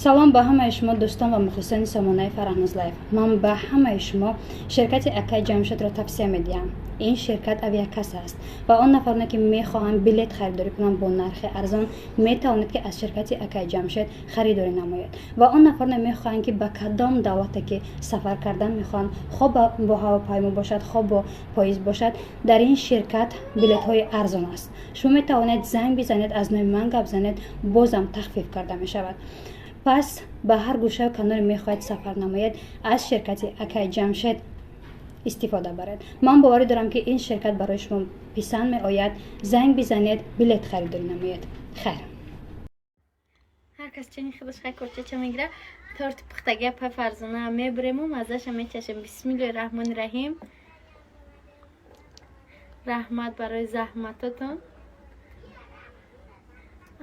салом ба ҳамаи шумо дӯстон ва мухлисони сомонаи Фараҳнозлаев. Ман ба ҳамаи шумо ширкати Акай Ҷамшедро тавсия медиҳам. ин ширкат авиакасса аст ва он нафароне ки мехоҳанд билет харидорӣ кунанд бо нархи арзон метавонед ки аз ширкати Акай Ҷамшед харидорӣ намоед ва он нафароне мехоҳанд ки ба кадом давлате ки сафар кардан мехоҳанд, хоб бо ҳавопаймо бошад, хоб бо поезд бошад, дар ин ширкат билетҳои арзон аст. шумо метавонед занг бизанед, аз нои ман гап занед, бозам тахфиф карда мешавад. пас ба ҳар гӯшаю каноре мехоҳед сафар намоед, аз ширкати Акай Ҷамшед истифода баред. ман боварӣ дорам ки ин ширкат барои шумо писанд меояд. занг бизанед, билет харидорӣ намоед. хайр. Ҳар кас чани худаш хай корчача мегира. Торти пухтага па фарзона мебрему, мазаша мечашем. Бисмиллоҳи раҳмони раҳим. Раҳмат барои заҳматотон.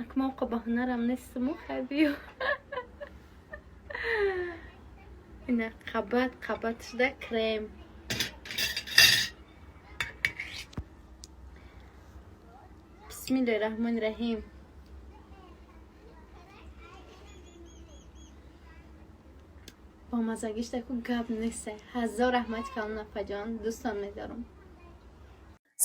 Акмон ко ба ҳунарам нестму хабиё. Ина қабат шуда крем. Бисмиллоҳи раҳмони раҳим. با مزاگیش دکو گب نیسته. هزار رحمت کاملا فجان دوستان میدارم.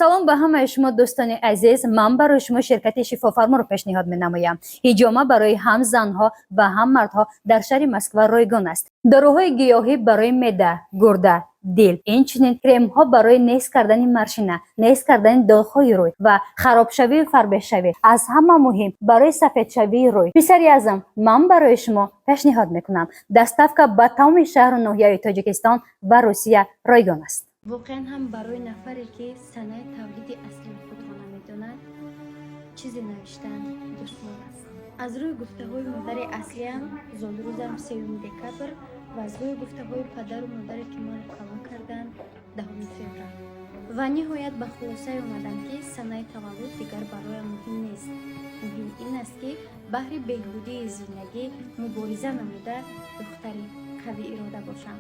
салом ба ҳамаи шумо дӯстони азиз. ман барои шумо ширкати шифофарморо пешниҳод менамоям. ҳиҷома барои ҳам занҳо ва ҳам мардҳо дар шаҳри москва ройгон аст. доруҳои гиёҳӣ барои меъда, гурда, дил, инчунин кремҳо барои нест кардани маршина, нест кардани доғҳои рӯй ва харобшавию фарбешавӣ, аз ҳама муҳим барои сафедшавии рӯй. писари азам, ман барои шумо пешниҳод мекунам. доставка ба тамоми шаҳру ноҳияи тоҷикистон ва русия ройгон аст. واقعا هم برای نفری که صنایع تولید اصلی خود را نمیداند چیزی نوشتن دشوار است. از روی گفته‌های مادر اصلی هم زالروزم 3 دکبر و از روی گفته‌های پدر و مادری که ما را کلان کردند 10 فوریه. و نهایت به خلاصه آمدم که صنایع تولد دیگر برایم مهم نیست. مهم این است که بهر بهبودی زندگی مبارزه نموده دختری قوی اراده باشم.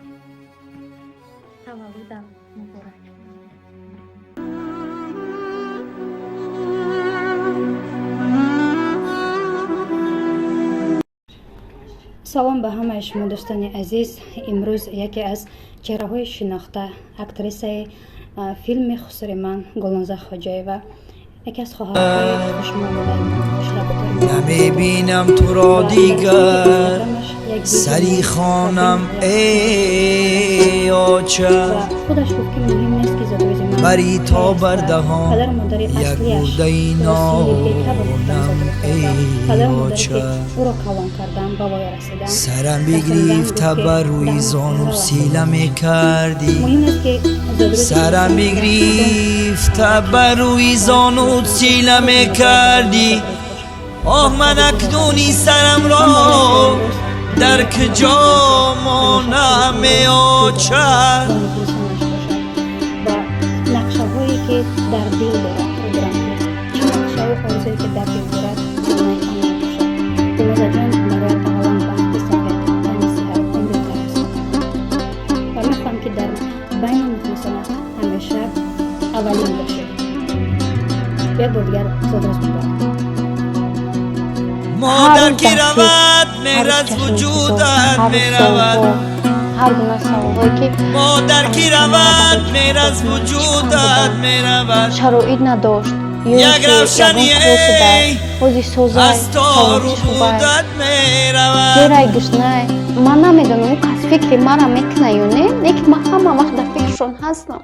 تولدم مبارک. салом ба ҳамаи шумо дӯстони азиз. имрӯз яке аз чеҳраҳои шинохта актрисаи филми хусури ман гулноза хоҷаева яке аз хоҳарҳои хушмуомилаи ман نمیبینم تو را دیگر سری خانم ای آچه بری تا بردهان یک بوده نانم ای آچه سرم بگریفته بر روی زانو سیله میکردی سرم بگریفته بر روی زانو سیله میکردی آه من اکنونی سرم را در کجا مانم آچد نقشه‌هایی که در دل دارد نقشه و آرزویی که در دل دارد گلنازه جان برای اولین وقتی سفید و نصیحت عمرتر است و میخوام که در بین مخلصان همیشه اولین باشید. یک بار دیگر زودرس مبارک. مادر کی رود مهر از وجودت میرود مادر کی رود مهر از وجودت میرود شرایط نداشت یک روشنی از تار و بودت میرود زیرا گشنه من نمیدونم کس فکری مرا میکنه یا نه لیکن من همه وقت در فکرشون هستم.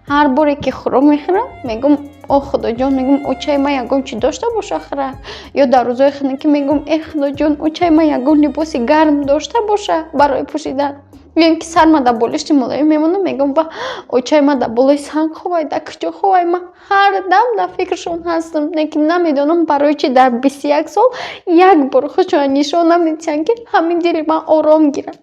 هر باری که خورم میخورم میگم او خدا جان میگم او چای ما یگون چی داشته باشه خره یا در روزای خانه که میگم ای خدا جان او چای ما یگون لباسی گرم داشته باشه برای پوشیدن یا اینکه سرما در بالشتی ملایم میمونم میگم با او چای ما در بالای سنگ خوای در کجا خوای من هر دم در فکرشون هستم لیکن نمیدونم برای چی در 21 سال یک بار خودشون نشون نمیدن که همین دل من آرام گیرم.